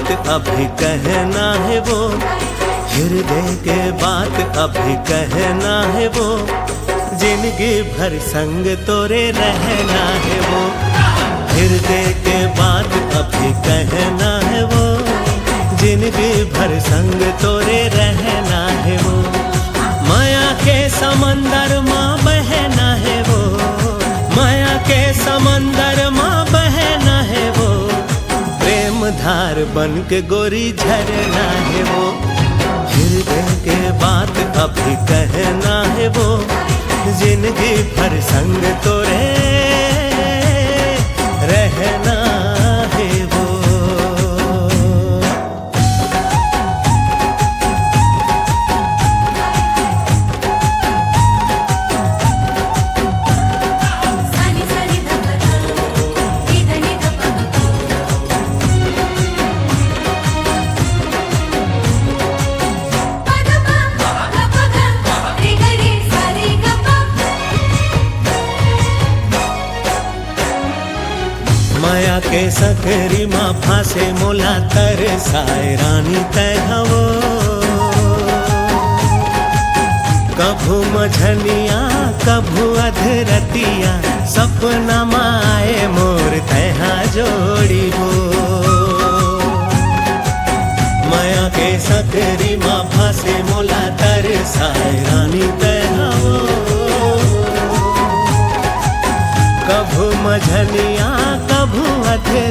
बात अभी कहना है वो, हृदय के बात अभी कहना है वो, जिंदगी भर संग तोरे रहना है वो। हृदय के बात अभी कहना है वो, जिंदगी भर संग तोरे रहना है वो। माया के समंदर माँ बहना है वो, माया के समंदर माँ बहना है वो, प्रेम धार बन के गोरी झरना है वो। हृदय के बात अभी कहना है वो, जिंदगी भर संग तोरे रहना है वो। माया के सकरी माँ फांसे मोला तरसाए रानी तैहवो। कभू मझनिया कभू अधरतिया, सपना माए मोर तैहा जोड़ी हो। माया के सकरी माँ फांसे मोला तरसाए रानी तैहवो। कभू मझनिया कभू अधरतिया,